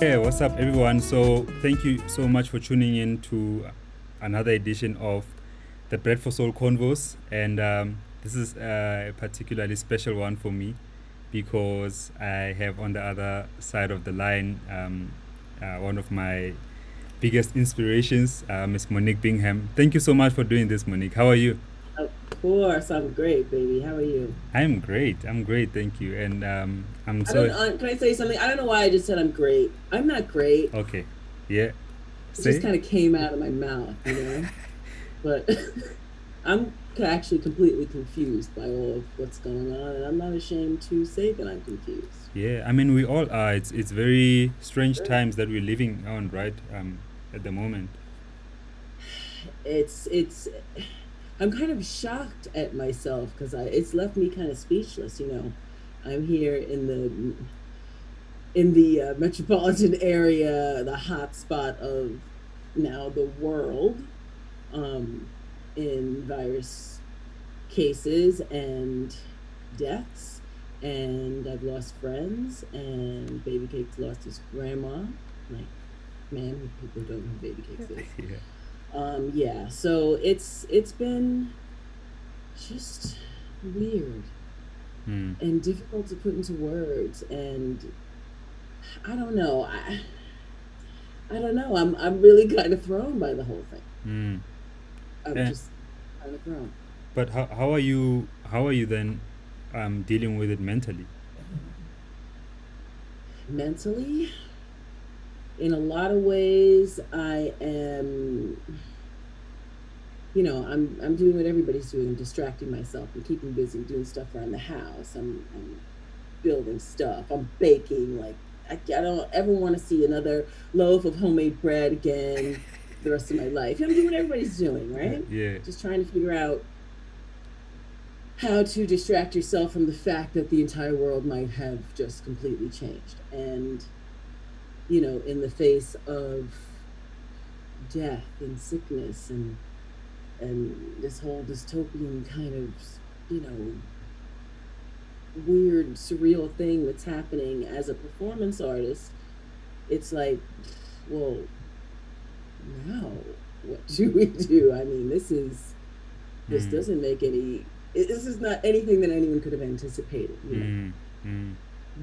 Hey, what's up, everyone? So, thank you so much for tuning in to another edition of the Bread for Soul Convos. And this is a particularly special one for me because I have on the other side of the line one of my biggest inspirations, Miss Monique Bingham. Thank you so much for doing this, Monique. How are you? Of course, I'm great, baby. How are you? I'm great. I'm great. Thank you. And I'm I don't so know. Can I say something? I don't know why I just said I'm great. I'm not great. okay. Yeah. It just Say? kind of came out of my mouth, But I'm actually completely confused by all of what's going on, and I'm not ashamed to say that I'm confused. Yeah, I mean we all are. It's very strange times that we're living on, right? At the moment. It's. I'm kind of shocked at myself because it's left me kind of speechless. I'm here in the metropolitan area, the hot spot of now the world, um, in virus cases and deaths. And I've lost friends, and Baby Cake's lost his grandma. Like, man, people don't know who Baby Cakes is. Yeah. Yeah, so it's been just weird Hmm. and difficult to put into words. And I don't know. I don't know. I'm really kind of thrown by the whole thing. Hmm. I'm Eh, just kind of thrown. but how are you then dealing with it mentally? Mentally, in a lot of ways, I am, I'm doing what everybody's doing, distracting myself and keeping busy doing stuff around the house. I'm building stuff. I'm baking. Like, I don't ever want to see another loaf of homemade bread again for the rest of my life. I'm doing what everybody's doing, right? Yeah. Just trying to figure out how to distract yourself from the fact that the entire world might have just completely changed. And, in the face of death and sickness and this whole dystopian kind of, you know, weird, surreal thing that's happening as a performance artist, it's like, well, now what do we do? I mean, this Hmm. doesn't make any. This is not anything that anyone could have anticipated. Hmm. Hmm.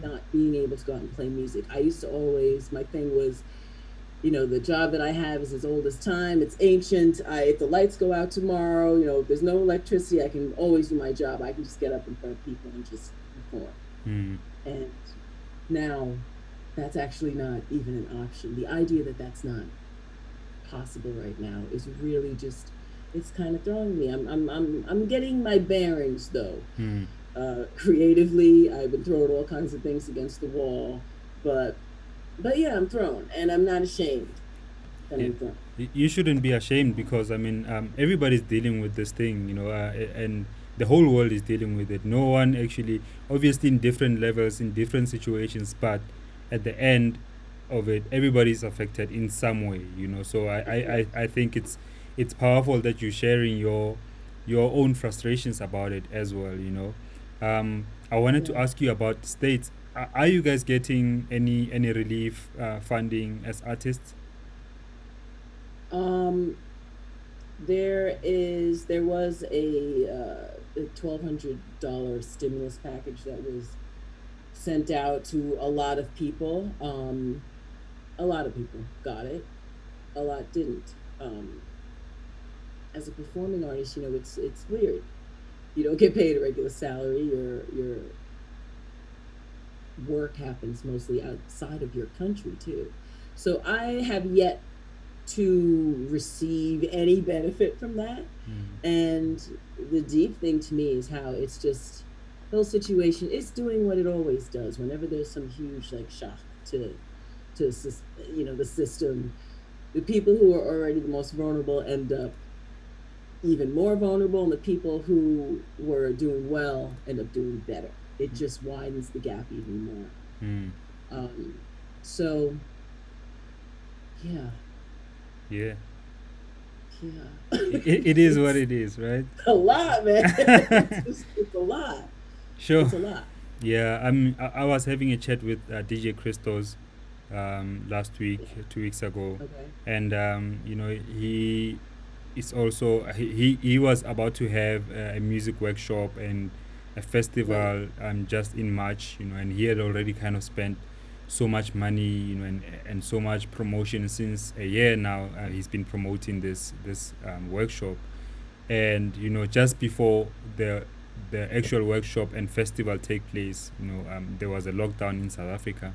Not being able to go out and play music. I used to always. My thing was, the job that I have is as old as time. It's ancient. If the lights go out tomorrow, if there's no electricity, I can always do my job. I can just get up in front of people and just perform. Hmm. And now that's actually not even an option. The idea that that's not possible right now is really just, it's kind of throwing me. I'm getting my bearings though. Hmm. Creatively, I've been throwing all kinds of things against the wall, but yeah, I'm thrown, and I'm not ashamed that Yeah. I'm thrown. You shouldn't be ashamed because I mean everybody's dealing with this thing, and the whole world is dealing with it. No one actually, obviously, in different levels, in different situations, but at the end of it, everybody's affected in some way. So I think it's powerful that you're sharing your own frustrations about it as well. I wanted to Yeah. ask you about states. Are you guys getting any relief funding as artists? Um, there was a $1,200 stimulus package that was sent out to a lot of people. A lot of people got it. A lot didn't. As a performing artist, it's weird. You don't get paid a regular salary. Your work happens mostly outside of your country too. So I have yet to receive any benefit from that. Mm. And the deep thing to me is how it's just the whole situation is doing what it always does. Whenever there's some huge like shock to the system, the people who are already the most vulnerable end up even more vulnerable, and the people who were doing well end up doing better. It just widens the gap even more. Mm. Um, so yeah, Yeah. yeah, It is what it's it is, right? a lot, man. It's a lot. Sure. It's a lot. Yeah, I was having a chat with DJ Christos last week, Yeah. 2 weeks ago, Okay. and he is also he was about to have a music workshop and a Right. festival just in March, and he had already kind of spent so much money, and so much promotion since a year now. He's been promoting this workshop, and just before the actual workshop and festival take place, there was a lockdown in South Africa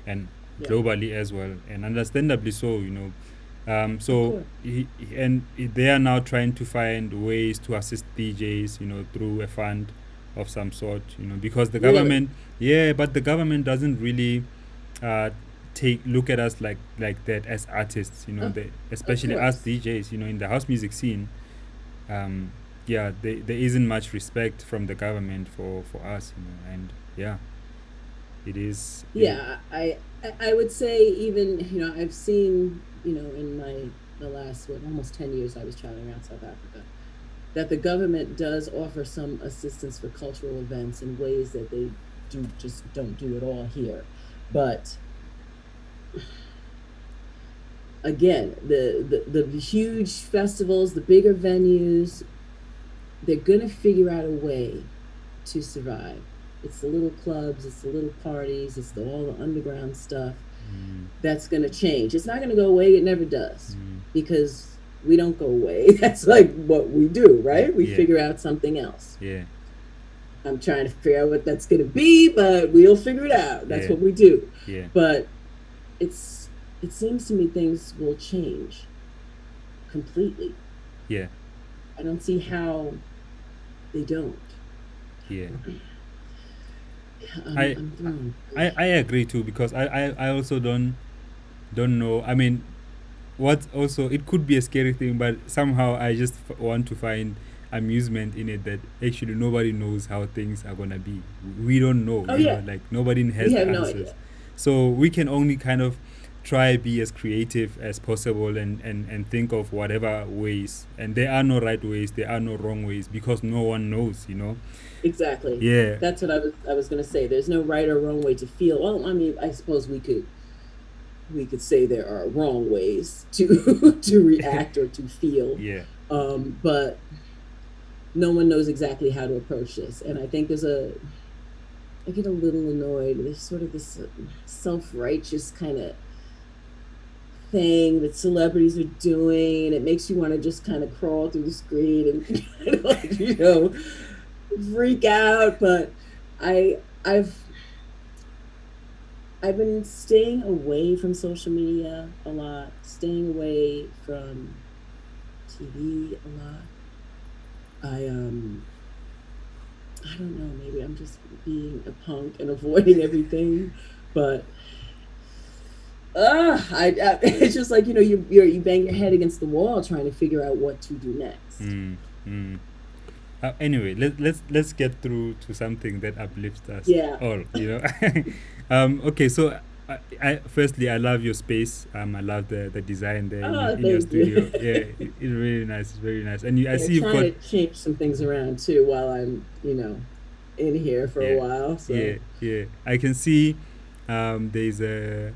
and Yeah. globally as well, and understandably so. Of So course. they are now trying to find ways to assist DJs, through a fund of some sort, because the Really. government, yeah, but the government doesn't really uh, take look at us like that as artists, Of, of especially us course. DJs, in the house music scene. Um, yeah, there isn't much respect from the government for us, and yeah, it is. Yeah. I would say even I've seen in the last almost 10 years I was traveling around South Africa that the government does offer some assistance for cultural events in ways that they do just don't do at all here. But again, the huge festivals, the bigger venues, they're going to figure out a way to survive. It's the little clubs, it's the little parties, it's all the underground stuff Mm, that's going to change. It's not going to go away. It never does, mm, because we don't go away. That's like what we do, yeah, right? We yeah, figure out something else. yeah, I'm trying to figure out what that's going to be, but we'll figure it out. That's yeah, what we do. yeah, But it's it seems to me things will change completely. yeah, I don't see how they don't. yeah. I'm I I'm thrown. I agree too, because I also don't know. I mean, what also, it could be a scary thing, but somehow I just want to find amusement in it, that actually nobody knows how things are gonna be. We don't know, Oh yeah, like nobody has we the have no answers, idea. so we can only kind of try be as creative as possible, and think of whatever ways, and there are no right ways, there are no wrong ways, because no one knows. Exactly. Yeah, That's what I was going to say. There's no right or wrong way to feel. Well, I mean, I suppose we could say there are wrong ways to to react or to feel, yeah, but no one knows exactly how to approach this. And I think I get a little annoyed. There's sort of this self-righteous kind of thing that celebrities are doing, and it makes you want to just kind of crawl through the screen and kind of like freak out. But I I've I've been staying away from social media a lot, staying away from TV a lot. I don't know, maybe I'm just being a punk and avoiding everything, but it's just like you bang your head against the wall trying to figure out what to do next. mm, mm. Anyway, let's get through to something that uplifts us Yeah. all. Okay, so firstly, I love your space. I love the design there Oh, in your thank you. studio. Yeah, it's really nice. It's very nice. And I Yeah, see you've trying got, to change some things around too while I'm in here for a yeah, while. yeah, So, yeah. I can see there's a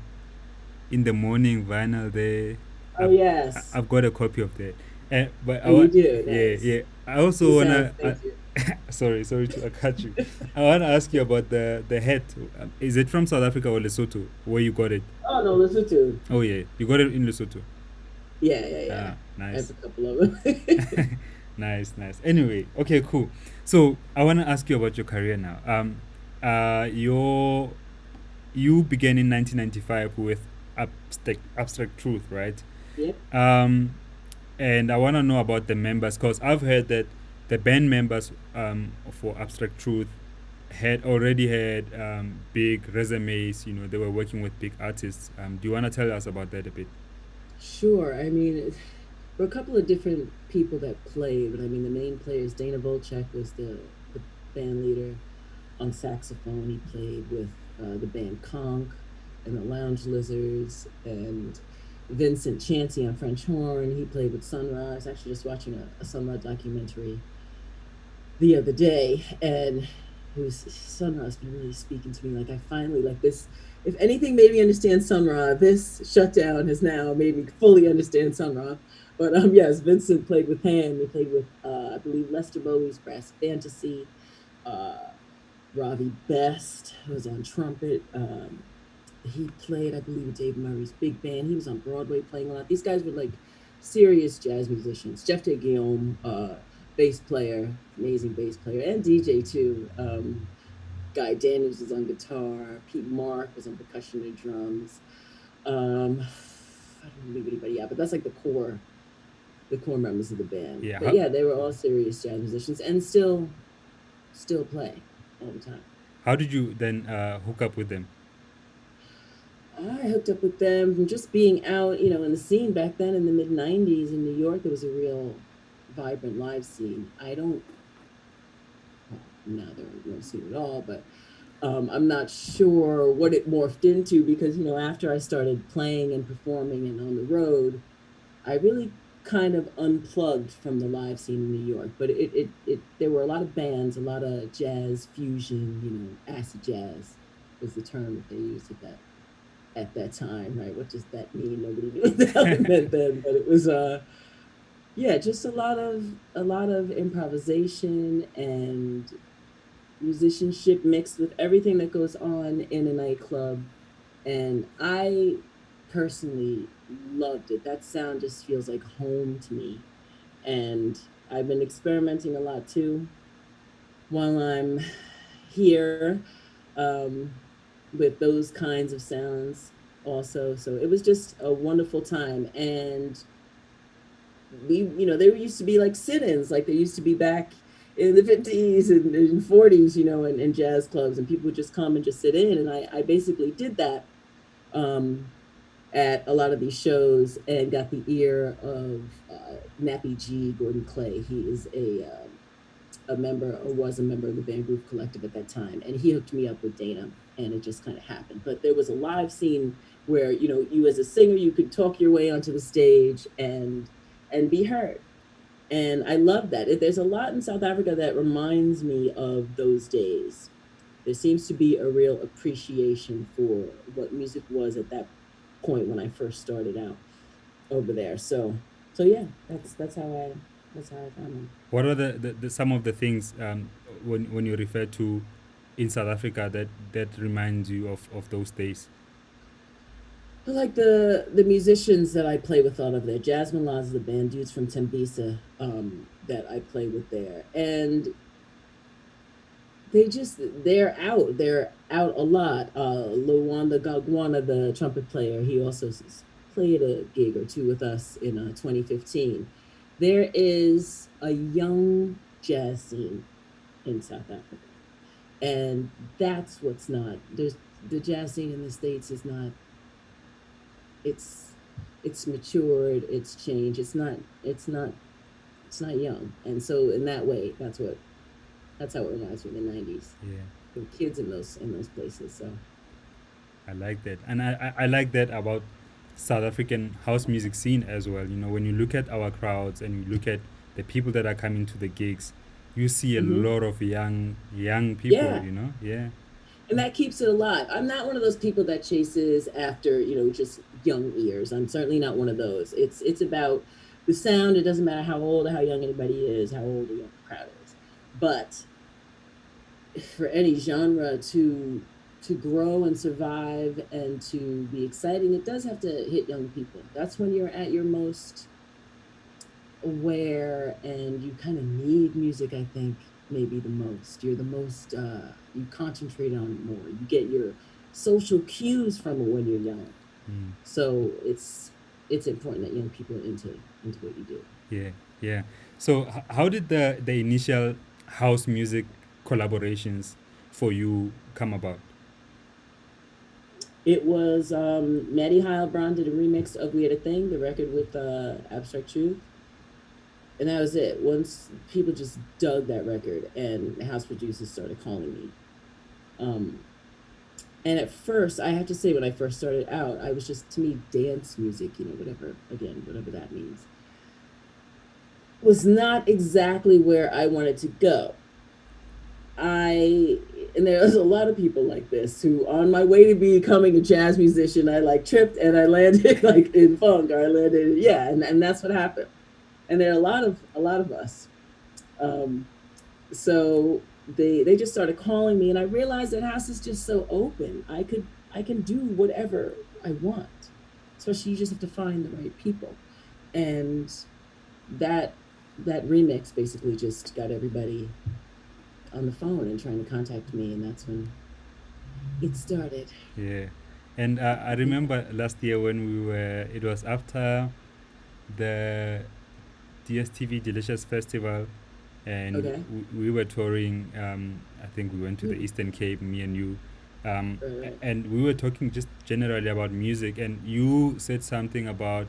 in the morning vinyl there. oh I've yes. I've got a copy of that. But Oh, I you want, do. yeah, Nice. yeah. I also It wanna. sounds. Thank you. Sorry to cut you. I wanna ask you about the hat. Is it from South Africa or Lesotho? Where you got it? Oh no, listen to. Oh yeah, you got it in Lesotho. Yeah, yeah, yeah. Ah, I have nice, a couple of them. nice, nice. Anyway, okay, cool. So I wanna ask you about your career now. Your you began in 1995 with abstract truth, right? Yep. Um, and I want to know about the members, because I've heard that the band members for Abstract Truth had big resumes. They were working with big artists. Do you want to tell us about that a bit? Sure. I mean, there were a couple of different people that played, but I mean, the main players. Dana Volchek was the band leader on saxophone. He played with the band Conch and the Lounge Lizards, and Vincent Chansey on French horn. He played with Sunrise. I was actually just watching a Sunrise documentary the other day, and Sunrise been really speaking to me. Like I finally like this if anything made me understand Sun Ra, this shutdown has now made me fully understand Sun Ra. But yes, Vincent played with him. He played with I believe Lester Bowie's Brass Fantasy. Uh, Ravi Best was on trumpet. He played, I believe, with Dave Murray's big band. He was on Broadway playing a lot. These guys were like serious jazz musicians. Jeff De Guillaume, bass player, amazing bass player, and DJ too. Guy Daniels was on guitar. Pete Mark was on percussion and drums. I don't leave anybody out, but that's like the core members of the band. Yeah. But yeah, they were all serious jazz musicians and still play all the time. How did you then hook up with them? I hooked up with them from just being out, in the scene back then in the mid '90s in New York. There was a real vibrant live scene. I don't, well, now there are no scene at all, but I'm not sure what it morphed into because, after I started playing and performing and on the road, I really kind of unplugged from the live scene in New York. But there were a lot of bands, a lot of jazz fusion, acid jazz was the term that they used at that time, right? What does that mean? Nobody knew what the hell it meant then, but it was yeah, just a lot of improvisation and musicianship mixed with everything that goes on in a nightclub. And I personally loved it. That sound just feels like home to me. And I've been experimenting a lot too while I'm here, um, with those kinds of sounds also. So it was just a wonderful time. And there used to be like sit-ins, like there used to be back in the 50s and 40s, in jazz clubs, and people would just come and just sit in. And I basically did that um, at a lot of these shows and got the ear of Nappy G. Gordon Clay. He is a member or was a member of the Band Groove Collective at that time. And he hooked me up with Dana and it just kind of happened. But there was a live scene where, you as a singer, you could talk your way onto the stage and be heard. And I love that. There's a lot in South Africa that reminds me of those days. There seems to be a real appreciation for what music was at that point when I first started out over there. So yeah, that's how I found them. What are the some of the things when you refer to in South Africa that reminds you of those days? I like the musicians that I play with all of there. Jasmine Laws, the band dudes from Tembisa, that I play with there, and they're out a lot. Luwanda Gagwana, the trumpet player, he also played a gig or two with us in 2015. There is a young jazz scene in South Africa, and that's what's not there's the jazz scene in the States is not it's it's matured, it's changed, it's not young. And so in that way, that's how it reminds me of the '90s. Yeah. There were kids in those places. So I like that, and I like that about South African house music scene as well. You know, when you look at our crowds and you look at the people that are coming to the gigs, you see a hmm lot of young people. yeah, Yeah, and that keeps it alive. I'm not one of those people that chases after just young ears. I'm certainly not one of those. It's about the sound. It doesn't matter how old or how young anybody is, how old or young the crowd is. But for any genre to grow and survive and to be exciting, it does have to hit young people. That's when you're at your most aware and you kind of need music, I think, maybe the most. You're the most you concentrate on it more. You get your social cues from it when you're young. mm, So it's important that young people are into what you do. yeah, yeah. So how did the initial house music collaborations for you come about? It was Maddie Heilbron did a remix of We Had a Thing, the record with Abstract Truth. And that was it. Once people just dug that record and the house producers started calling me. Um, and at first, I have to say, when I first started out, I was just, to me, dance music, whatever that means, was not exactly where I wanted to go. I and there's a lot of people like this who, on my way to becoming a jazz musician, I like tripped and I landed like in funk, or I landed, yeah, and that's what happened. And there are a lot of us. Um, so they just started calling me, and I realized that house is just so open. I can do whatever I want. Especially, you just have to find the right people, and that that remix basically just got everybody on the phone and trying to contact me, and that's when it started. Yeah. And I remember last year when we were, it was after the DSTV Delicious Festival, and Okay. we were touring. I think we went to the Mm, Eastern Cape, me and you. right, right. And we were talking just generally about music, and you said something about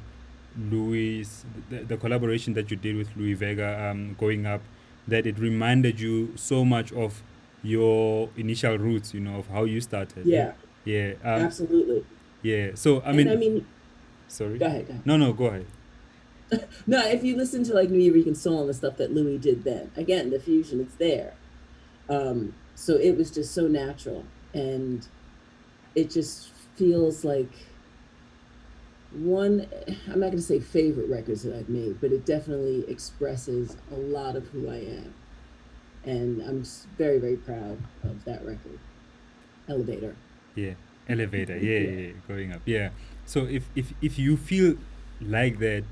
Louis, the collaboration that you did with Louis Vega, going up, that it reminded you so much of your initial roots, of how you started. Yeah, Yeah, absolutely. yeah. So I And I mean, mean, sorry. go ahead, go ahead. No, no, go ahead. No, if you listen to like New Eureka Soul and the stuff that Louis did then, again, the fusion, it's there. So it was just so natural, and it just feels like one, I'm not going to say favorite records that I've made, but it definitely expresses a lot of who I am. And I'm very, very proud of that record, Elevator. Yeah, elevator. Yeah, Yeah. yeah, yeah, going up. Yeah. So if you feel like that,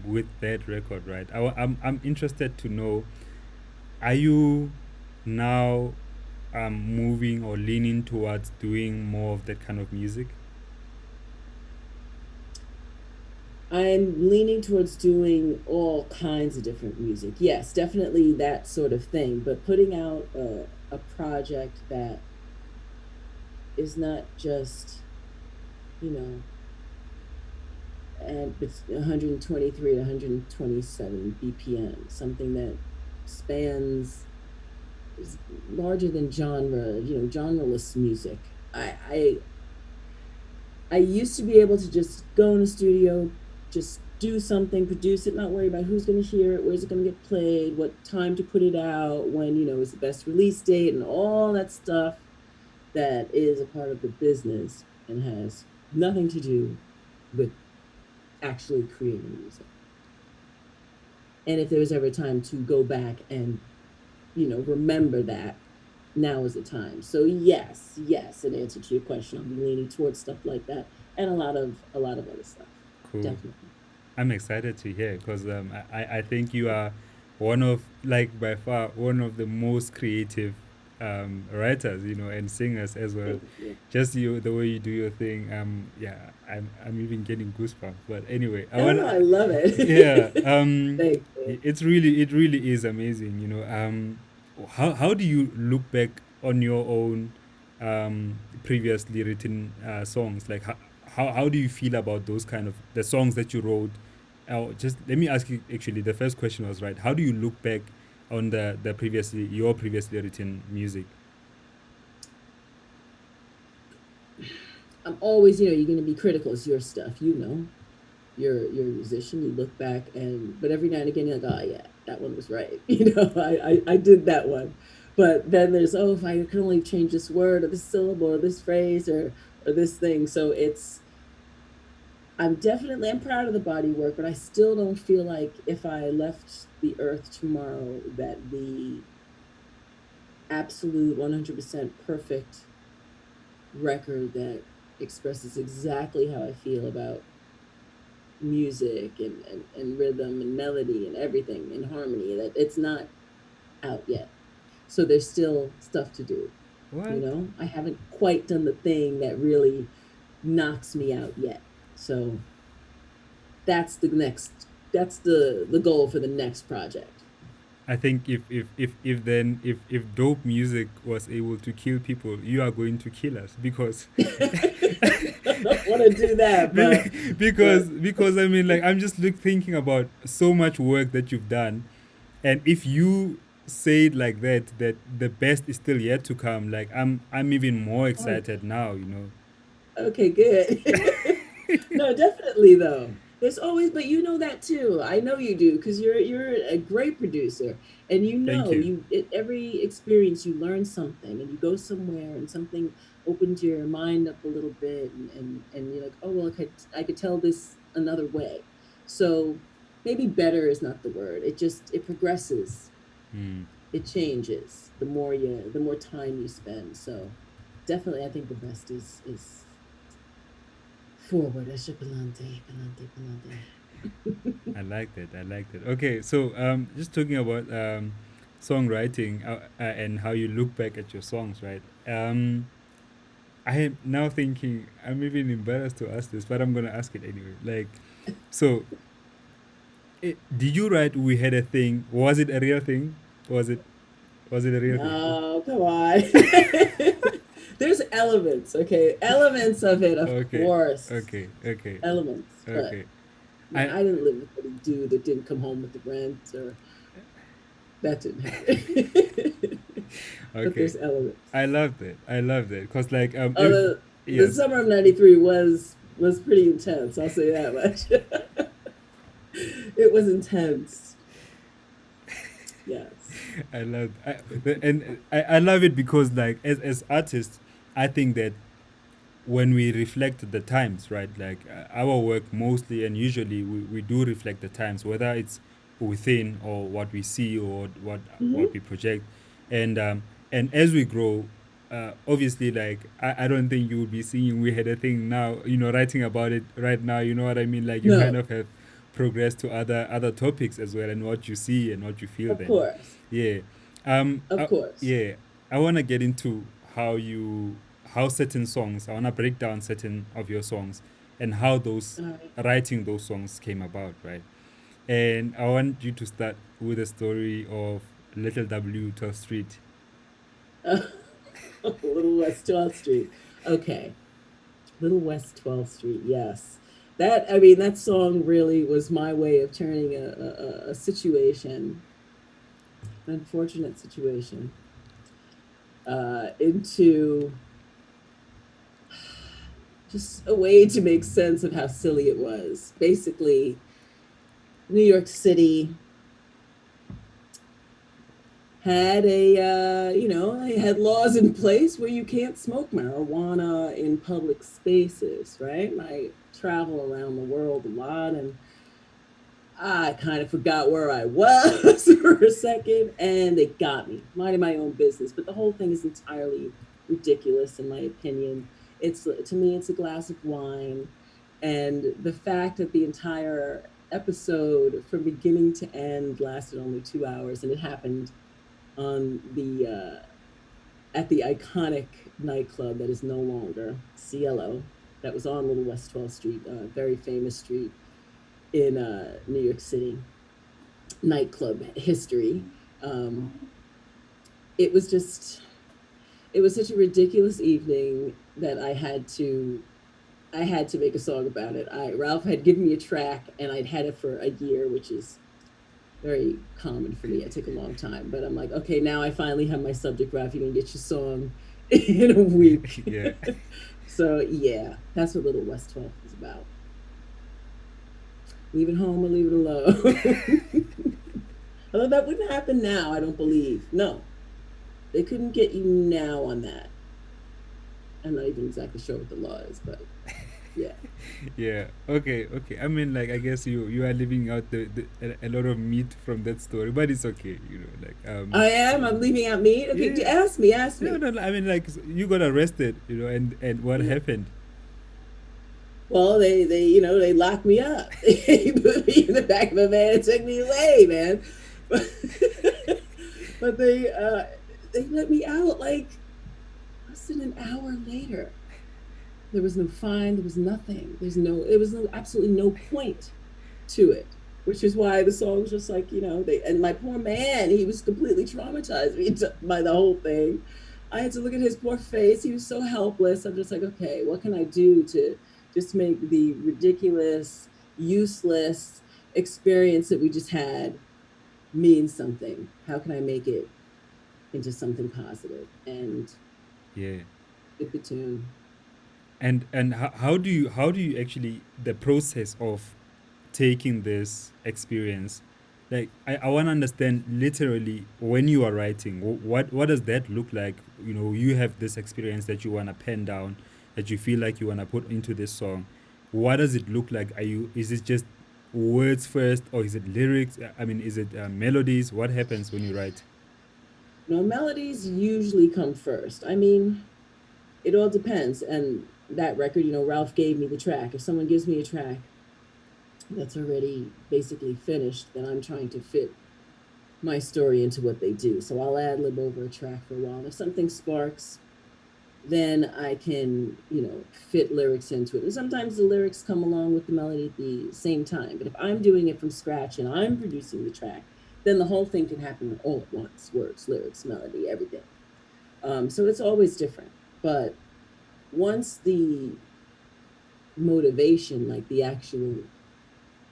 with that record, right? I'm interested to know, are you now moving or leaning towards doing more of that kind of music? I'm leaning towards doing all kinds of different music. Yes, definitely that sort of thing. But putting out a project that is not just, you know, and it's 123 to 127 BPM, something that spans, is larger than genre, genreless music. I used to be able to just go in a studio, just do something, produce it, not worry about who's going to hear it, where's it going to get played, what time to put it out, when, is the best release date, and all that stuff that is a part of the business and has nothing to do with actually creating music. And if there was ever time to go back and, remember that, now is the time. So yes, yes, in answer to your question, I'll be leaning towards stuff like that, and a lot of other stuff. Cool. Definitely. I'm excited to hear, because I think you are one of, like, by far one of the most creative writers, and singers as well. Thank you. Just you, the way you do your thing. Yeah, I'm even getting goosebumps. But anyway, I No, want. no, I love Yeah. it. Thank you. It really is amazing. How do you look back on your own previously written songs? Like, how do you feel about those kind of the songs that you wrote? Just let me ask you. Actually, the first question was right. How do you look back on the previously written music? I'm always, you're going to be critical. It's your stuff, You're a musician. You look back, but every now and again you're like, oh yeah, that one was right. I did that one. But then there's, oh, if I could only change this word or this syllable or this phrase or this thing. So I'm proud of the body work, but I still don't feel like if I left the earth tomorrow that the absolute 100% perfect record that expresses exactly how I feel about music and rhythm and melody and everything and harmony, that it's not out yet. So there's still stuff to do. What? I haven't quite done the thing that really knocks me out yet. So that's the goal for the next project. I think if dope music was able to kill people, you are going to kill us, because I don't want to do that, because I mean, like, I'm just thinking about so much work that you've done, and if you say it like that the best is still yet to come, like, I'm even more oh, excited now. okay, good. No, definitely though. There's always, but you know that too. I know you do because you're a great producer, and you Thank know you. every experience you learn something, and you go somewhere, and something opens your mind up a little bit, and you're like, oh well, I could tell this another way. So maybe better is not the word. It progresses, Mm. it changes the more time you spend. So definitely, I think the best is forward. Ashapalante, palante, palante. I like that. I like that. Okay, so just talking about songwriting and how you look back at your songs, right? I am now thinking I'm even embarrassed to ask this, but I'm gonna ask it anyway. Like, so did you write "We Had a Thing"? Was it a real thing? Was it was it a real thing? No, come on. There's elements, okay? Elements of it, of Okay, course. okay, okay, Elements. But okay. no, I I didn't live with any dude that didn't come home with the rent or that didn't happen. But okay. there's elements. I love that. I love that because like Although the yes. summer of '93 was pretty intense, I'll say that much. It was intense. Yes. I love and I love it because like as artists, I think that when we reflect the times, right? Like our work mostly and usually we do reflect the times, whether it's within or what we see or what Hmm. we project, and as we grow, obviously, like I don't think you would be seeing we had a thing now, writing about it right now. You know what I mean? Like you kind No, of have progressed to other topics as well, and what you see and what you feel of then. course. Yeah. Of course. Yeah. I want to get into how you how certain songs. I want to break down certain of your songs and how those All right. writing those songs came about, right? And I want you to start with the story of Little W 12th Street. Little West 12th Street. Okay. Little West 12th Street. Yes. I mean, that song really was my way of turning a situation, an unfortunate situation, into just a way to make sense of how silly it was. Basically, New York City had they had laws in place where you can't smoke marijuana in public spaces, right? I travel around the world a lot, and I kind of forgot where I was for a second, and they got me minding my own business. But the whole thing is entirely ridiculous, in my opinion. It's to me, it's a glass of wine, and the fact that the entire episode, from beginning to end, lasted only 2 hours, and it happened on the at the iconic nightclub that is no longer CLO, that was on Little West 12th Street, very famous street in New York City, nightclub history. Um, it was just, it was such a ridiculous evening that I had to make a song about it. Ralph had given me a track, and I'd had it for a year, which is very common for me. It take a long time, but I'm like, okay, now I finally have my subject, Ralph. You can get your song in a week. Yeah. So yeah, that's what Little West 12th is about. Leave it home or leave it alone. Although that wouldn't happen now, I don't believe. No, they couldn't get you now on that. I'm not even exactly sure what the law is, but yeah. Yeah. Okay. Okay. I mean, like, I guess you are leaving out a lot of meat from that story, but it's okay. Like I am. I'm leaving out meat. Okay, yeah. ask me. Ask No, me. no. I mean, like, you got arrested. And what Yeah. happened? Well, they locked me up. They put me in the back of a van and took me away, man. But, but they let me out like less than an hour later. There was no fine. There was nothing. There was absolutely no point to it, which is why the song's just like, and my poor man, he was completely traumatized by the whole thing. I had to look at his poor face. He was so helpless. I'm just like, okay, what can I do to just make the ridiculous, useless experience that we just had mean something? How can I make it into something positive? And Yeah. hit the tune. And how do you actually the process of taking this experience, like I want to understand literally when you are writing, what does that look like? You know, you have this experience that you want to pen down, that you feel like you want to put into this song. What does it look like? Are you, is it just words first, or is it lyrics? I mean, is it melodies? What happens when you write? No, melodies usually come first. I mean, it all depends. And that record, Ralph gave me the track. If someone gives me a track that's already basically finished, then I'm trying to fit my story into what they do. So I'll ad lib over a track for a while. And if something sparks, then I can, fit lyrics into it. And sometimes the lyrics come along with the melody at the same time. But if I'm doing it from scratch and I'm producing the track, then the whole thing can happen all at once: words, lyrics, melody, everything. So it's always different. But once the motivation, like the actual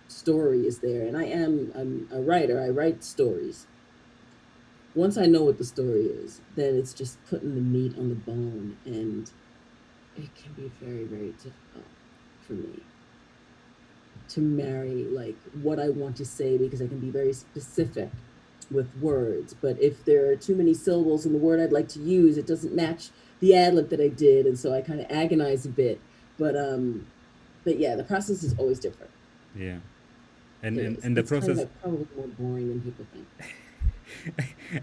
story is there, and I'm a writer, I write stories. Once I know what the story is, then it's just putting the meat on the bone, and it can be very, very difficult for me to marry like what I want to say, because I can be very specific with words. But if there are too many syllables in the word I'd like to use, it doesn't match the ad lib that I did, and so I kind of agonize a bit. But but yeah, the process is always different. Yeah, It is. and the It's kind of process, like probably more boring than people think.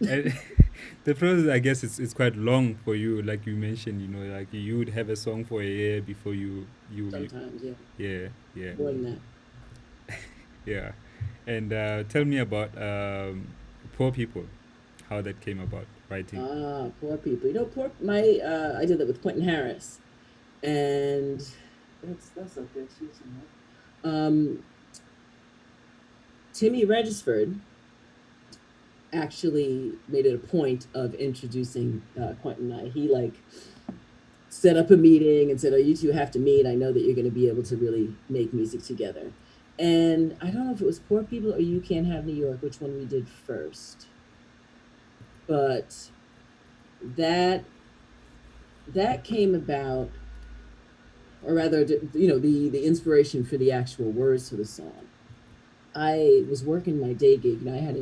and the process, I guess it's quite long for you, like you mentioned. You know, like you would have a song for a year before you Sometimes, yeah, yeah, yeah, more than that. yeah. And tell me about poor people, how that came about writing. Ah, poor people. Poor my I did that with Quentin Harris, and that's up there too somewhere. Um, Timmy Regisford actually made it a point of introducing Quentin and I. He like set up a meeting and said, "Oh, you two have to meet. I know that you're going to be able to really make music together." And I don't know if it was Poor People or You Can't Have New York, which one we did first, but that that came about, or rather, the inspiration for the actual words to the song. I was working my day gig, and I had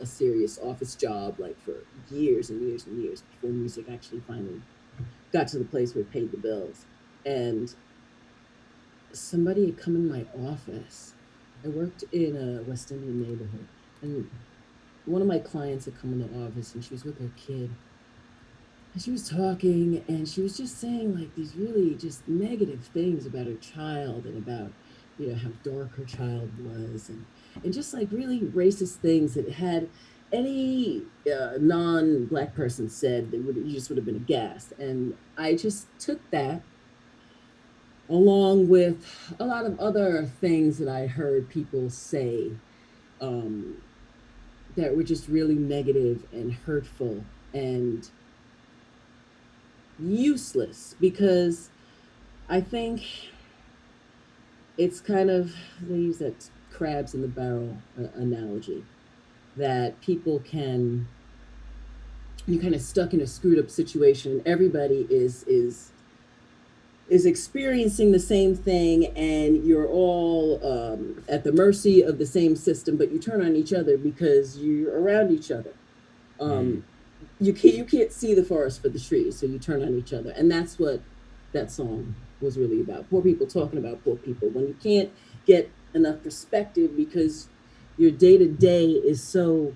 a serious office job like for years and years and years before music actually finally got to the place where it paid the bills. And somebody had come in my office. I worked in a West Indian neighborhood, and one of my clients had come in the office, and she was with her kid. And she was talking, and she was just saying like these really just negative things about her child, and about, how dark her child was, and just like really racist things that had any non-black person said, that would you just would have been aghast. And I just took that, along with a lot of other things that I heard people say, um, that were just really negative and hurtful and useless, because I think it's kind of, they use that crabs in the barrel analogy, that people can, you kind of stuck in a screwed up situation, and everybody is experiencing the same thing, and you're all at the mercy of the same system, but you turn on each other because you're around each other. Mm. um, you can't see the forest for the trees, so you turn on each other, and that's what that song was really about. Poor people talking about poor people, when you can't get enough perspective because your day to day is so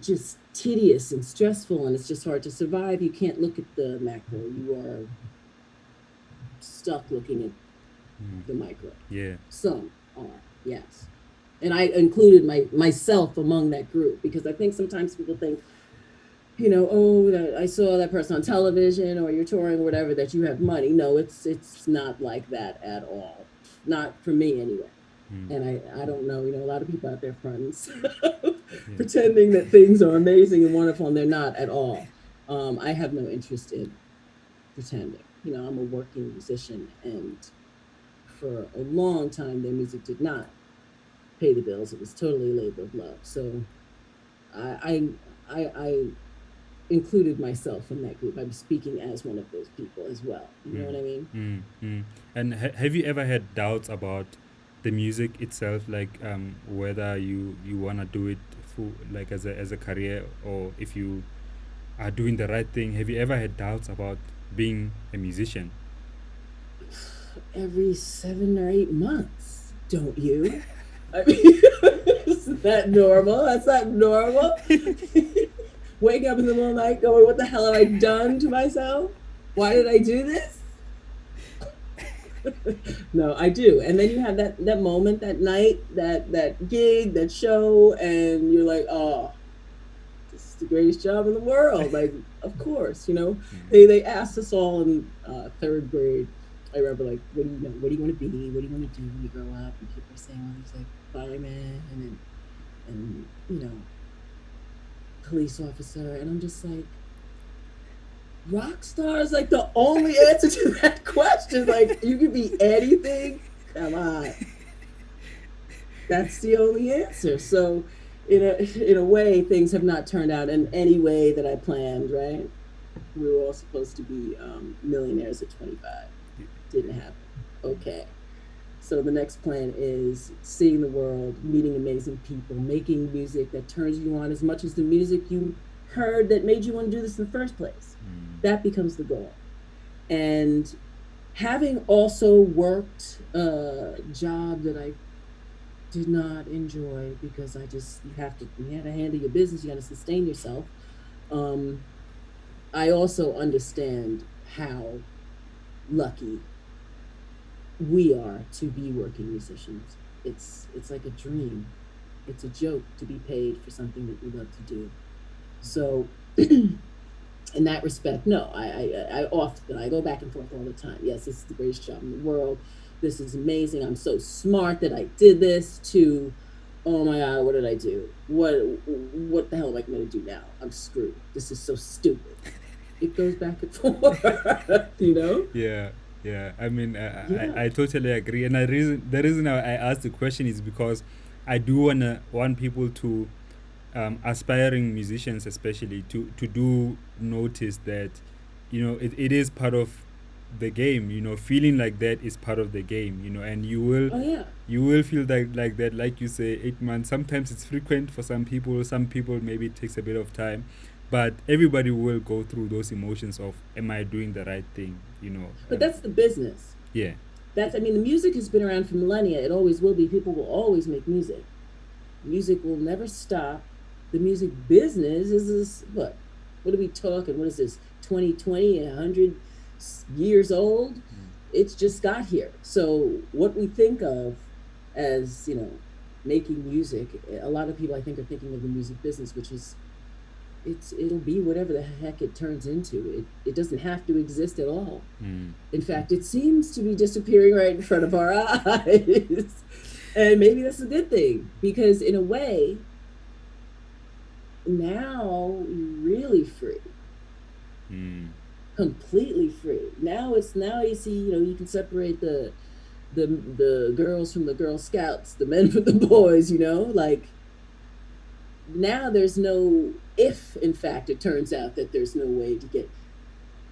just tedious and stressful, and it's just hard to survive. You can't look at the macro. You are stuck looking at Mm. the micro. Yeah. Some are, yes. And I included myself among that group, because I think sometimes people think, oh, I saw that person on television, or you're touring or whatever, that you have money. No, it's not like that at all. Not for me anyway. Mm. And I don't know, a lot of people out there fronting, Yeah. pretending that things are amazing and wonderful, and they're not at all. I have no interest in pretending. I'm a working musician, and for a long time, their music did not pay the bills. It was totally a labor of love. So I I I included myself in that group. I'm speaking as one of those people as well. You know Mm, what I mean? mm. And have you ever had doubts about the music itself, like whether you wanna do it for like as a career, or if you are doing the right thing? Have you ever had doubts about being a musician? Every 7 or 8 months, don't you? I mean, isn't that normal? That's not normal. Waking up in the middle of the night going, what the hell have I done to myself? Why did I do this? No, I do. And then you have that moment, that night, that gig, that show, and you're like, oh, this is the greatest job in the world. Like, of course, they asked us all in third grade. I remember, like, what do you want to be? What do you want to do when you grow up? And people are saying all these like fireman and police officer, and I'm just like, rock star is like the only answer to that question. Like, you could be anything. Come on, that's the only answer. So, in a way, things have not turned out in any way that I planned. Right? We were all supposed to be millionaires at 25. Didn't happen. Okay. So the next plan is seeing the world, meeting amazing people, making music that turns you on as much as the music you heard that made you want to do this in the first place. Mm, That becomes the goal. And having also worked a job that I did not enjoy because you have to handle your business, you got to sustain yourself. Um, I also understand how lucky we are to be working musicians. It's like a dream. It's a joke to be paid for something that you love to do. So in that respect, no, I go back and forth all the time. Yes, this is the greatest job in the world. This is amazing. I'm so smart that I did this. To, oh my god, what did I do? What the hell am I going to do now? I'm screwed. This is so stupid. It goes back and forth, you know? yeah, yeah. I mean, Yeah. I totally agree. And the reason I asked the question is because I do want people to, aspiring musicians especially, to do notice that, it is part of the game. Feeling like that is part of the game. And Oh yeah. you will feel like that, like you say, 8 months. Sometimes it's frequent for some people. Some people maybe it takes a bit of time, but everybody will go through those emotions of, am I doing the right thing? But that's the business. Yeah. I mean, the music has been around for millennia. It always will be. People will always make music. Music will never stop. The music business is this, what? What are we talking? What is this? 2020, 100 years old? Mm. It's just got here. So what we think of as, making music, a lot of people I think are thinking of the music business, which is it'll be whatever the heck it turns into. It doesn't have to exist at all. Mm. In fact, it seems to be disappearing right in front of our eyes. And maybe that's a good thing because, in a way, now you're really free, Mm. completely free. Now you see, you can separate the girls from the Girl Scouts, the men from the boys. Like, now there's no, if in fact it turns out that there's no way to get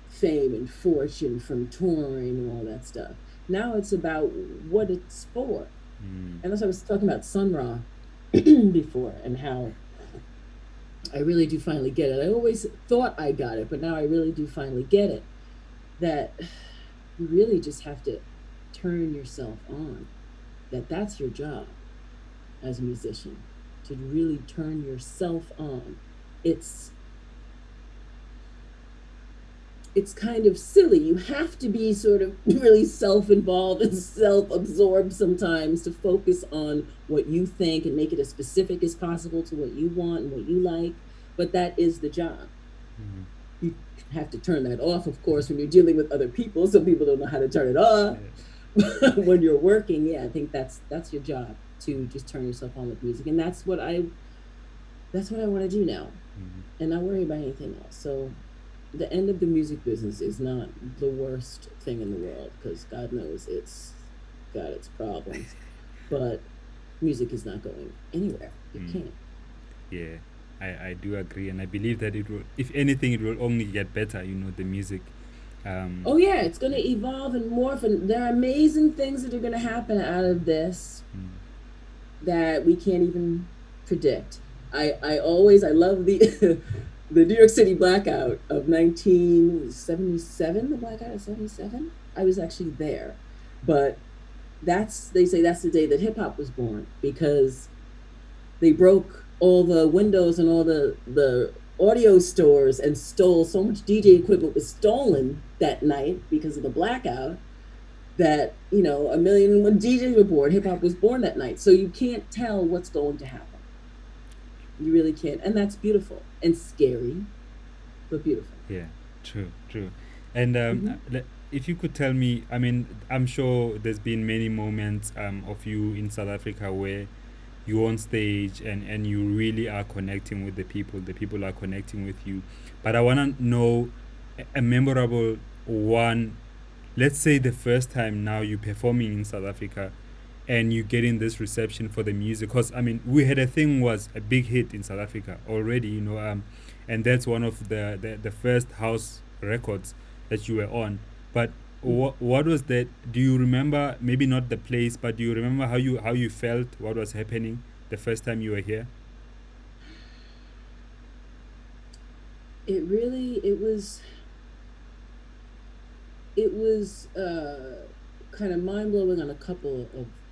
fame and fortune from touring and all that stuff. Now it's about what it's for. Mm. And as I was talking about Sun Ra before, and how I really do finally get it. I always thought I got it, but now I really do finally get it. That you really just have to turn yourself on. That's your job as a musician, to really turn yourself on. It's it's kind of silly. You have to be sort of really self-involved and self-absorbed sometimes to focus on what you think and make it as specific as possible to what you want and what you like. But that is the job. Mm. You have to turn that off, of course, when you're dealing with other people. Some people don't know how to turn it off. Yeah. But when you're working, yeah, I think that's your job, to just turn yourself on with music. And that's what I want to do now, Mhm. and not worry about anything else. So the end of the music business is not the worst thing in the world, because God knows it's got its problems. But music is not going anywhere. It Mm. can't. Yeah. I do agree, and I believe that it will, if anything, it will only get better. The music. Um, Oh yeah, it's going to evolve and morph, and there are amazing things that are going to happen out of this mm, that we can't even predict. I love the the New York City blackout of 1977, the blackout of 77. I was actually there. But they say that's the day that hip hop was born, because they broke all the windows and all the audio stores and stole so much DJ equipment was stolen that night because of the blackout, that a million and one DJs were born. Hip hop was born that night, so you can't tell what's going to happen. You really can't, and that's beautiful and scary, but beautiful. yeah, true, true. And Hmm. if you could tell me, I mean, I'm sure there's been many moments of you in South Africa where you're on stage and you really are connecting with the people are connecting with you. But I want to know a memorable one. Let's say the first time now you're performing in South Africa and you getting this reception for the music, because I mean we had a thing was a big hit in South Africa already, and that's one of the first house records that you were on. But what was that? Do you remember, maybe not the place, but do you remember how you felt, what was happening the first time you were here? It was kind of mind blowing on a couple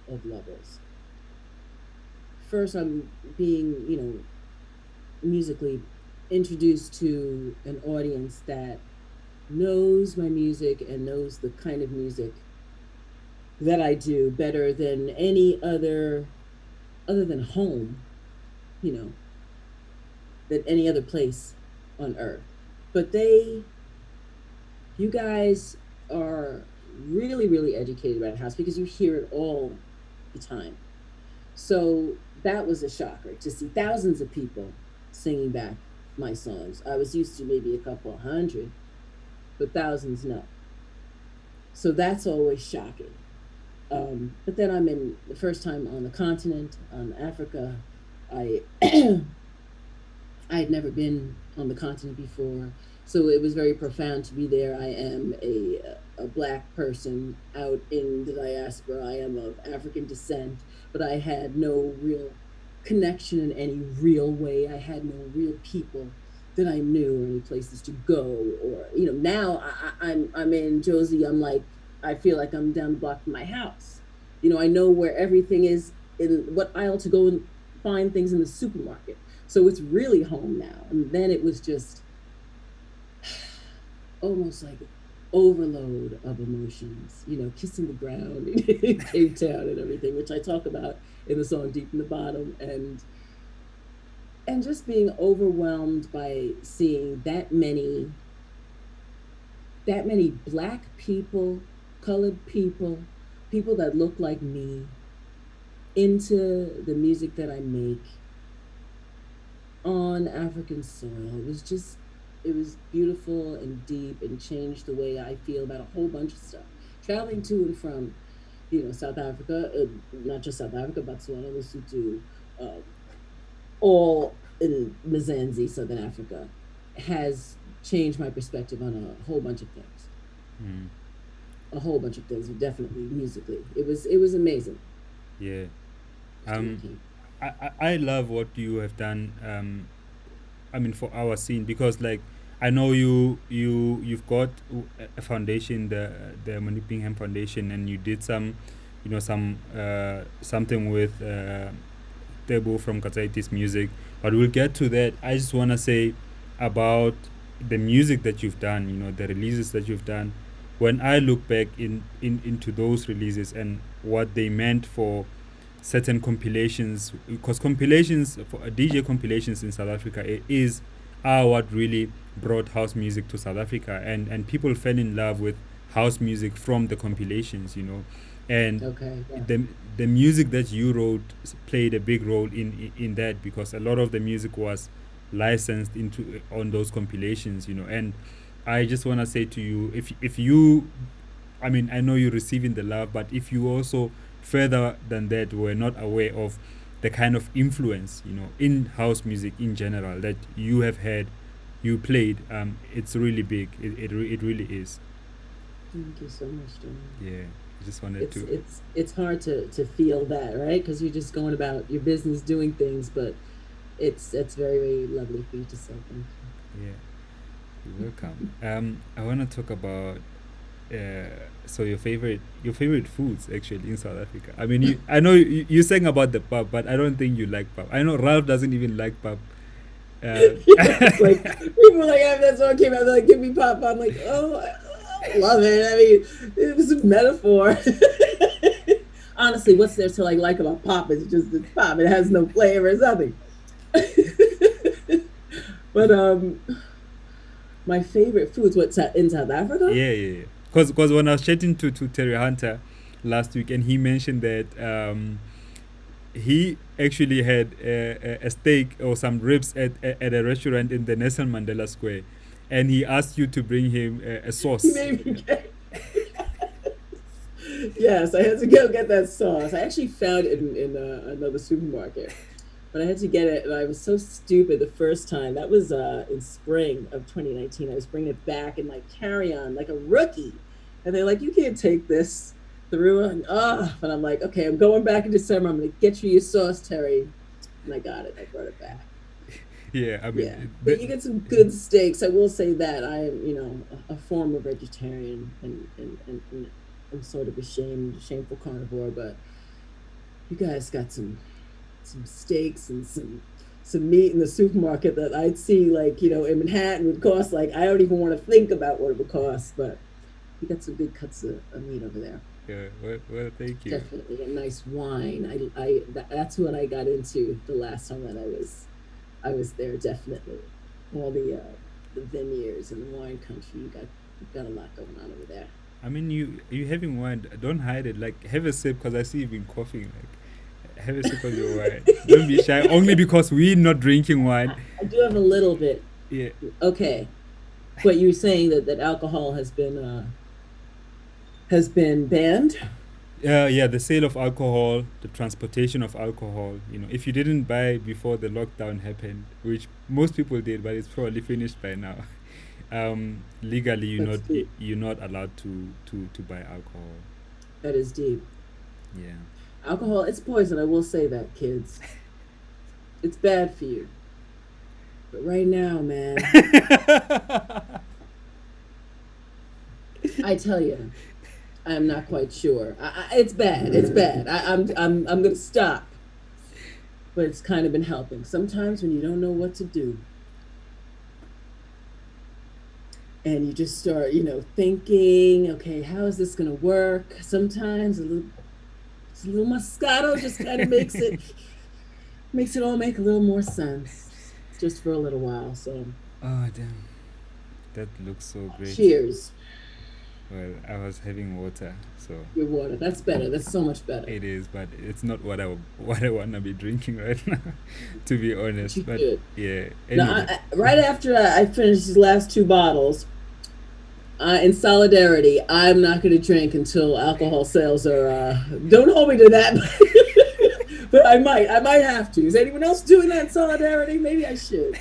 of levels. First, I'm being musically introduced to an audience that knows my music and knows the kind of music that I do better than any other than home, you know, than any other place on earth. But you guys are really, really educated about house because you hear it all the time. So that was a shocker to see thousands of people singing back my songs. I was used to maybe a couple hundred, but thousands no. So that's always shocking. But then I'm in the first time on the continent, on Africa. I I had never been on the continent before, so it was very profound to be there. I am a black person out in the diaspora. I am of African descent, but I had no real connection in any real way. I had no real people that I knew or any places to go. Or now I'm in Josie. I'm like, I feel like I'm down the block from my house. I know where everything is, in what aisle to go and find things in the supermarket. So it's really home now. And then it was just almost like overload of emotions, kissing the ground in Cape Town and everything, which I talk about in the song Deep in the Bottom, and just being overwhelmed by seeing that many black people, colored people, people that look like me into the music that I make on African soil. It was beautiful and deep and changed the way I feel about a whole bunch of stuff. Traveling to and from, South Africa, not just South Africa, Botswana, Lesotho, uh, all in Mzansi, Southern Africa, has changed my perspective on a whole bunch of things. Mm, A whole bunch of things, definitely musically. It was amazing. yeah. Just doing um camp. I love what you have done, I mean, for our scene, because like I know you've got a foundation, the Monique Bingham Foundation, and you did some, some something with Tebo from Katsaitis Music, but we'll get to that. I just want to say about the music that you've done, the releases that you've done. When I look back into those releases and what they meant for certain compilations, because compilations for DJ compilations in South Africa are what really brought house music to South Africa, and people fell in love with house music from the compilations, and Okay, yeah. the the music that you wrote played a big role in that, because a lot of the music was licensed into on those compilations, and I just want to say to you, if you, I mean, I know you're receiving the love, but if you also further than that were not aware of the kind of influence, in house music in general that you have had, you played. It's really big. It really is. Thank you so much, John. Yeah, I just wanted It's to. it's it's hard to feel that, right? Because you're just going about your business, doing things, but it's very, very lovely for you to say thank Yeah, you're welcome. I want to talk about so your favorite foods actually in South Africa. I mean, I know you sang about the pub, but I don't think you like pub. I know Ralph doesn't even like pub. Uh, you. It's like people are like, after that song came out, they're like, "Give me pop." I'm like, "Oh, I love it." I mean, it was a metaphor. Honestly, what's there to like about pop? It's just it's pop. It has no flavor. It's nothing. But my favorite foods. What's that in South Africa? yeah, yeah, yeah. Because when I was chatting to Terry Hunter last week, and he mentioned that he actually had a steak or some ribs at a restaurant in the Nelson Mandela Square, and he asked you to bring him a He sauce. made me get. Yes, I had to go get that sauce. I actually found it in another supermarket, but I had to get it, and I was so stupid the first time. That was in spring of 2019. I was bringing it back in like carry on, like a rookie, and they're like, "You can't take this through." And I'm like, "Okay, I'm going back in December. I'm going to get you your sauce, Terry." And I got it. I brought it back. Yeah, I Yeah, mean, but you get some good steaks. I will say that I am, a former vegetarian, and I'm sort of shameful carnivore. But you guys got some steaks and some meat in the supermarket that I'd see like in Manhattan would cost like I don't even want to think about what it would cost. But you got some good cuts of meat over there. yeah, well, thank you. Definitely a nice wine. That's what I got into the last time that I was there. Definitely all the vineyards and the wine country. You've got a lot going on over there. I mean, you having wine, don't hide it. Like, have a sip, because I see you've been coughing. Like, have a sip of your wine. Don't be shy. Only because we're not drinking wine. I do have a little bit. Yeah. Okay, but you were saying that alcohol has been banned. Yeah, the sale of alcohol, the transportation of alcohol. If you didn't buy before the lockdown happened, which most people did, but it's probably finished by now. Legally, That's deep. you're not allowed to buy alcohol. That is deep. Yeah. Alcohol, it's poison. I will say that, kids. It's bad for you. But right now, man, I tell you, I'm not quite sure. It's bad. It's bad. I'm gonna stop. But it's kind of been helping. Sometimes when you don't know what to do, and you just start, thinking, okay, how is this gonna work? Sometimes a little Moscato just kind of makes it all make a little more sense, just for a little while. So, Oh damn, that looks so great. cheers, Well, I was having water, so your water. That's better. That's so much better. it is, but it's not what I wanna be drinking right now, to be But you honest. But should. yeah. Now, Anyway, right after I finish these last two bottles, in solidarity, I'm not going to drink until alcohol sales are. Don't hold me to that, but I might. I might have to. Is anyone else doing that in solidarity? Maybe I should.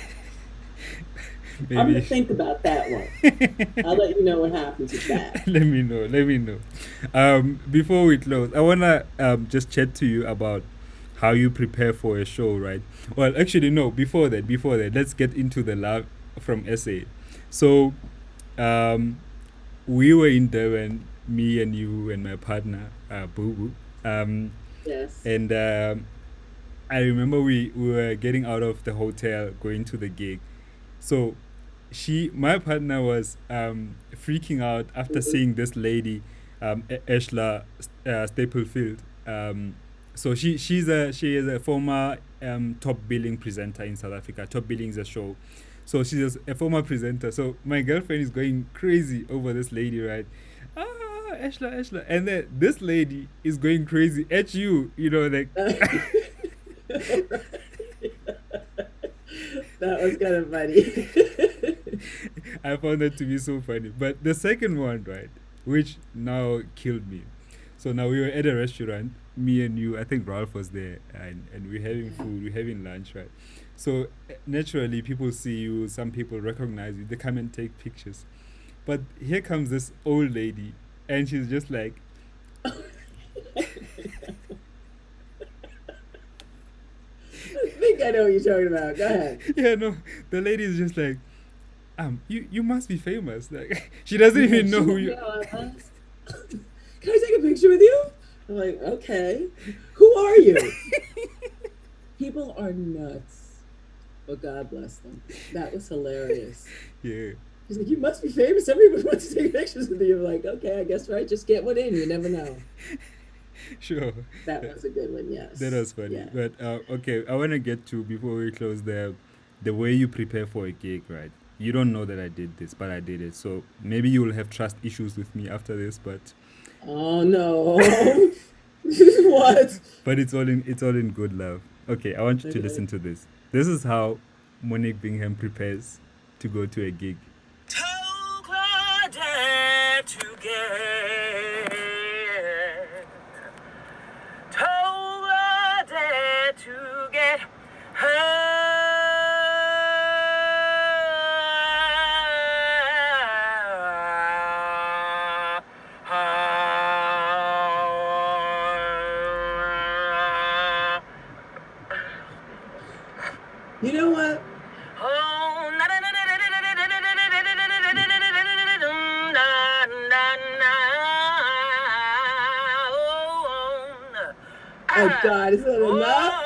I'm going to maybe. think about that one. I'll let you know what happens with that. Let me know. Let me know. Before we close, I wanna just chat to you about how you prepare for a show, right? Well, actually, no. Before that, let's get into the love from SA. So, um, we were in Durban, me and you and my partner, Boo Boo. Yes. And I remember we were getting out of the hotel, going to the gig. So my partner was freaking out after Mhm. seeing this lady, Ashla Staplefield. So she is a former top billing presenter in South Africa. Top billing is a show. So she's a former presenter. So my girlfriend is going crazy over this lady, right? Ah, Ashla, and then this lady is going crazy at you. Like That was kind of funny. I found that to be so funny. But the second one, right, which now killed me. So now we were at a restaurant, me and you. I think Ralph was there, and we're having food, we're having lunch, right? So naturally, people see you. Some people recognize you. They come and take pictures. But here comes this old lady, and she's just like, I think I know what you're talking about. Go ahead. yeah, no, the lady is just like, you must be famous. Like, she doesn't Yeah, even know she who won't you. get on us. Can I take a picture with you? I'm like, okay. Who are you? People are nuts, but God bless them. That was hilarious. Yeah, He's like, you must be famous. Everybody wants to take pictures with you. I'm like, okay, I guess right. Just get one in. You never know. sure. That was a good one. That Yes. was funny. Yeah. But okay, I want to get to, before we close, the way you prepare for a gig, right? You don't know that I did this, but I did it. So maybe you will have trust issues with me after this, Oh no. What? but it's all in good love. Okay, I want you to Okay. listen to this. This is how Monique Bingham prepares to go to a gig. Tell Claudette to get. Tell Claudette to get her. You know what? Oh God, is that enough?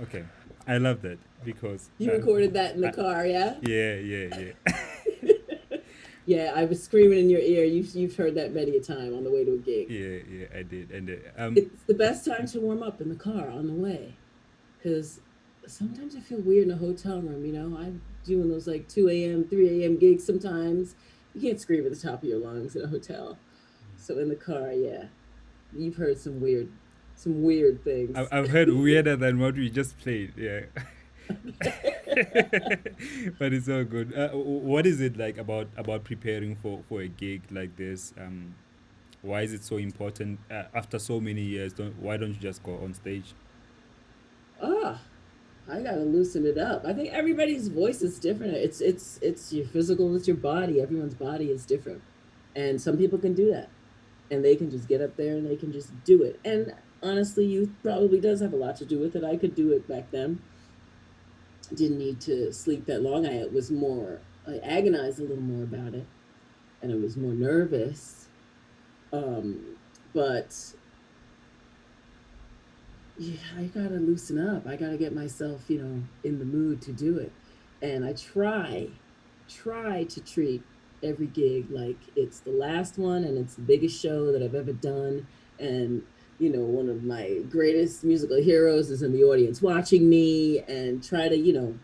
Okay, I love that because You recorded that in the car, yeah? yeah, yeah, yeah. Yeah, I was screaming in your ear. You've heard that many a time on the way to a gig. Yeah, yeah, I did. And It's the best time to warm up in the car on the way, because sometimes I feel weird in a hotel room. I'm doing those like 2 a.m., 3 a.m. gigs sometimes. You can't scream at the top of your lungs in a hotel. So in the car, yeah, you've heard some weird things. I've heard weirder than what we just played. Yeah. But it's all good. What is it like about preparing for a gig like this? Why is it so important? After so many years, why don't you just go on stage? Ah, I gotta loosen it up. I think everybody's voice is different. It's your physical, it's your body. Everyone's body is different, and some people can do that, and they can just get up there and they can just do it. And honestly, youth probably does have a lot to do with it. I could do it back then. Didn't need to sleep that long. I agonized a little more about it, and I was more nervous. But yeah, I gotta loosen up. I gotta get myself, in the mood to do it. And I try to treat every gig like it's the last one and it's the biggest show that I've ever done. And, one of my greatest musical heroes is in the audience watching me, and try to,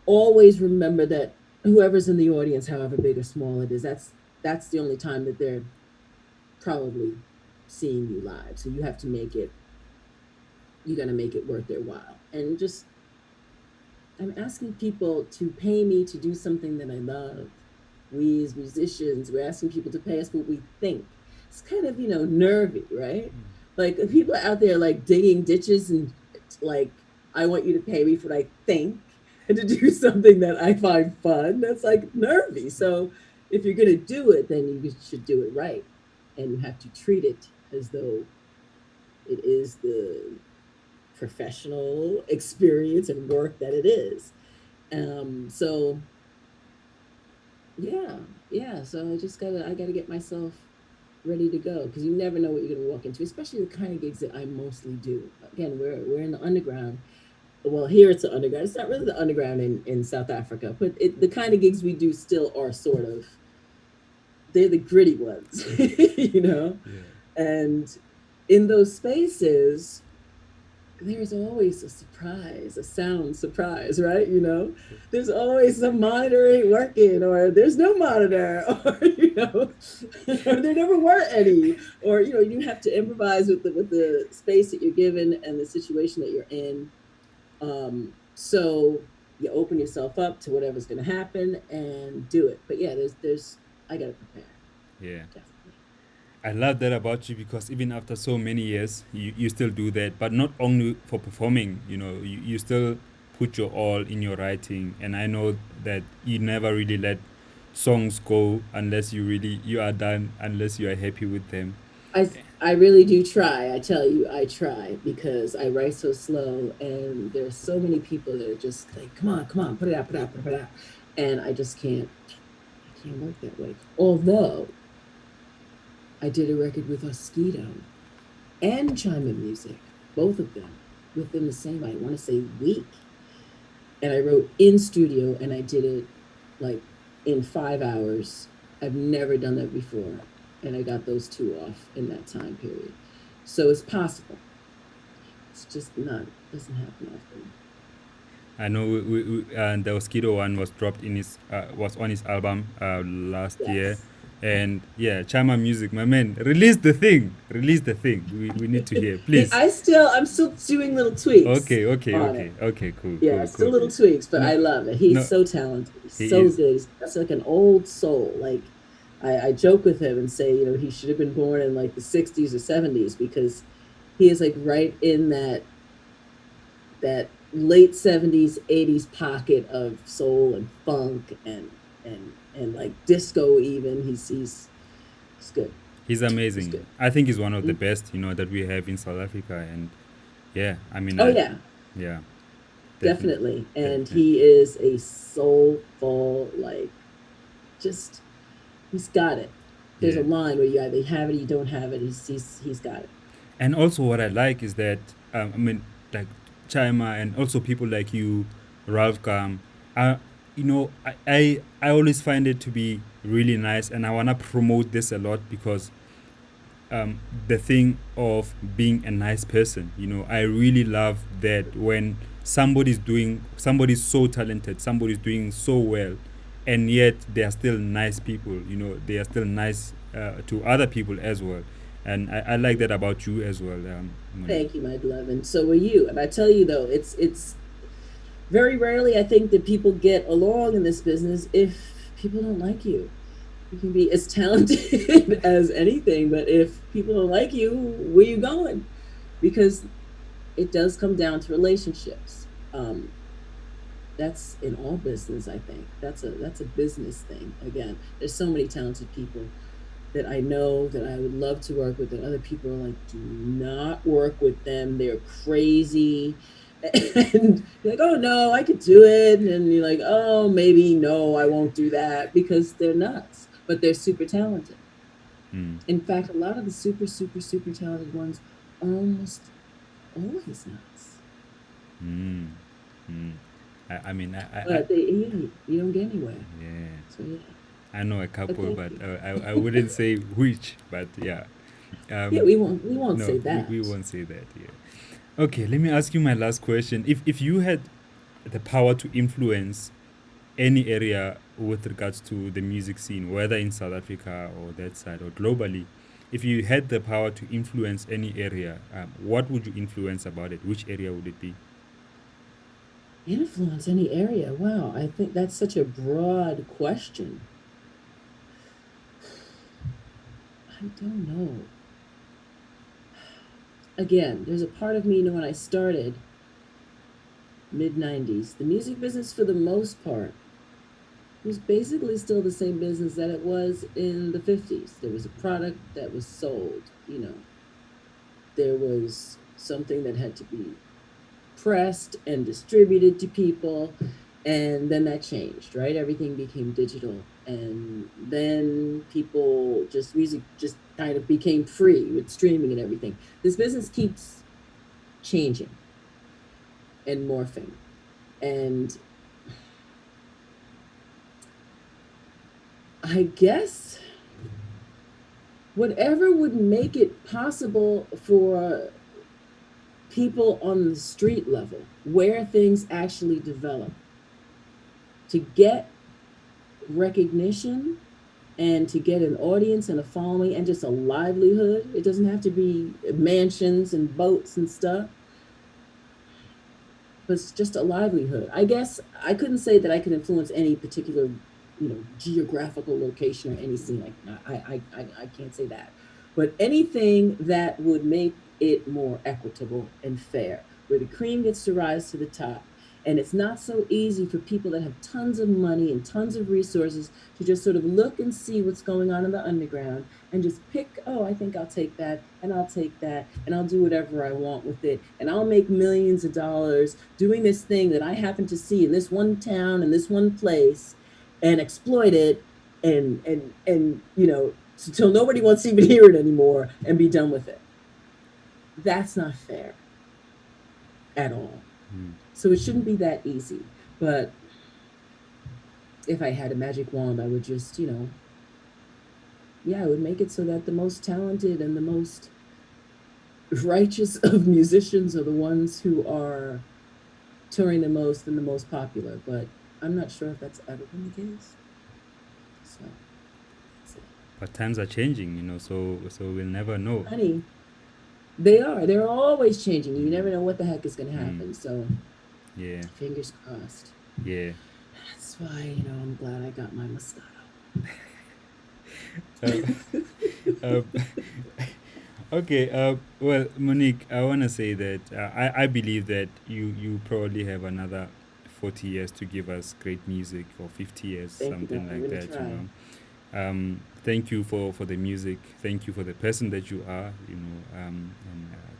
always remember that whoever's in the audience, however big or small it is, that's the only time that they're probably seeing you live. So you got to make it worth their while. And just, I'm asking people to pay me to do something that I love. We as musicians, we're asking people to pay us what we think. It's kind of, nervy, right? Like if people out there like digging ditches and like, I want you to pay me for what I think and to do something that I find fun. That's like nervy. So if you're going to do it, then you should do it right. And you have to treat it as though it is the professional experience and work that it is. So yeah, yeah. So I gotta get myself ready to go, because you never know what you're gonna walk into, especially the kind of gigs that I mostly do. Again, we're in the underground. Well, here it's the underground. It's not really the underground in South Africa, but the kind of gigs we do still are sort of, they're the gritty ones, you know. Yeah. And in those spaces, there's always a surprise, a sound surprise, right? There's always some monitor ain't working, or there's no monitor, or or there never were any, or you have to improvise with the space that you're given and the situation that you're in. So you open yourself up to whatever's going to happen and do it. But yeah, there's I gotta prepare, Yeah. definitely. I love that about you because even after so many years, you still do that, but not only for performing, you still put your all in your writing. And I know that you never really let songs go unless you are done, unless you are happy with them. I really do try. I tell you, I try because I write so slow, and there's so many people that are just like, come on, put it out, put it out, put it out, and I just can't. I can't work that way. Although I did a record with Mosquito and Chima Music, both of them within the same, I want to say, week, and I wrote in studio, and I did it like in 5 hours. I've never done that before, and I got those two off in that time period. So it's possible. It's just not doesn't happen often. I know and the Mosquito one was dropped in his was on his album last year, Yes. and yeah, Chama Music, my man, release the thing. We need to hear, please. I'm still doing little tweaks Okay, okay, on it. okay, okay, cool, Yeah, cool, still cool. little tweaks, but No, I love it. no, He's so talented. He's he so is. good. That's like an old soul. Like I joke with him and say, he should have been born in like the 60s or 70s because he is like right in that late 70s, 80s pocket of soul and funk and like disco even. He's good. He's He's amazing. good. I think he's one of the Mm. best, that we have in South Africa, and yeah, I mean, Oh yeah, yeah, definitely, definitely. And he definitely, is a soulful, like, just he's got it. There's yeah. a line where you either have it or you don't have it. He's got it. And also, what I like is that I mean, like Chima and also people like you, Ralph Gam. I always find it to be really nice, and I wanna promote this a lot because the thing of being a nice person. I really love that when somebody's so talented, somebody's doing so well, and yet they are still nice people. They are still nice to other people as well, and I like that about you as well, Monique. Thank you, my beloved. And so are you. And I tell you though, it's very rarely I think that people get along in this business if people don't like you. You can be as talented as anything, but if people don't like you, where you going? Because it does come down to relationships. That's in all business, I think. That's a business thing. Again, there's so many talented people that I know that I would love to work with, and other people are like, do not work with them. They're crazy. And you're like, oh no, I could do it. And you're like, oh, maybe no, I won't do that because they're nuts, but they're super talented. Mm, In fact, a lot of the super, super, super talented ones are almost always nuts. mm, mm. I mean, But you don't get anywhere. yeah, So yeah. I know a But couple, thank but you. I wouldn't say which, but yeah. Yeah, um we won't no, say we that. won't say that. Yeah. Okay, let me ask you my last question. If you had the power to influence any area with regards to the music scene, whether in South Africa or that side or globally, if you had the power to influence any area, what would you influence about it? Which area would it be? Influence any area. Wow, I think that's such a broad question. I don't know. Again, there's a part of me, when I started mid 90s, the music business for the most part was basically still the same business that it was in the 50s. There was a product that was sold, there was something that had to be pressed and distributed to people. And then that changed, right? Everything became digital. And then music just kind of became free with streaming and everything. This business keeps changing and morphing. And I guess whatever would make it possible for people on the street level, where things actually develop, to get recognition and to get an audience and a following and just a livelihood. It doesn't have to be mansions and boats and stuff, but it's just a livelihood. I guess I couldn't say that I could influence any particular, geographical location or any scene. Like I can't say that, but anything that would make it more equitable and fair, where the cream gets to rise to the top. And it's not so easy for people that have tons of money and tons of resources to just sort of look and see what's going on in the underground and just pick, oh, I think I'll take that and I'll take that and I'll do whatever I want with it. And I'll make millions of dollars doing this thing that I happen to see in this one town in this one place and exploit it and until nobody wants to even hear it anymore and be done with it. That's not fair at all. Mm. So it shouldn't be that easy. But if I had a magic wand, I would just, yeah, I would make it so that the most talented and the most righteous of musicians are the ones who are touring the most and the most popular. But I'm not sure if that's ever been the case. So that's it. But times are changing, so we'll never know. Honey, they are. They're always changing. You Mm. never know what the heck is going to Mm. happen. So Yeah, fingers crossed. yeah. That's why, I'm glad I got my Moscato. Uh, uh, okay. Well, Monique, I want to say that I believe that you probably have another 40 years to give us great music, or 50 years, Thank you, something darling. I'm like going to that. try. Thank you for the music. Thank you for the person that you are. And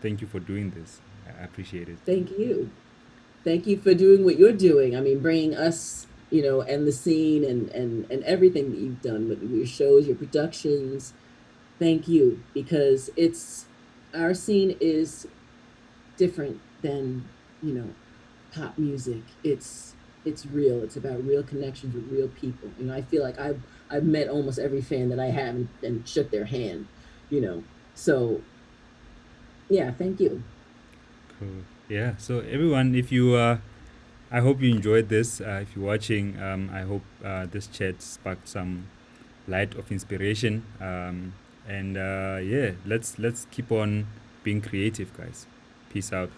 thank you for doing this. I appreciate it. Thank you. Thank you for doing what you're doing. I mean, bringing us, and the scene and everything that you've done with your shows, your productions. Thank you, because our scene is different than, pop music. It's real. It's about real connections with real people. I feel like I've met almost every fan that I have and shook their hand, you know. So yeah, thank you. Cool. Yeah. So everyone, if you I hope you enjoyed this. If you're watching, I hope this chat sparked some light of inspiration. And yeah, let's keep on being creative, guys. Peace out.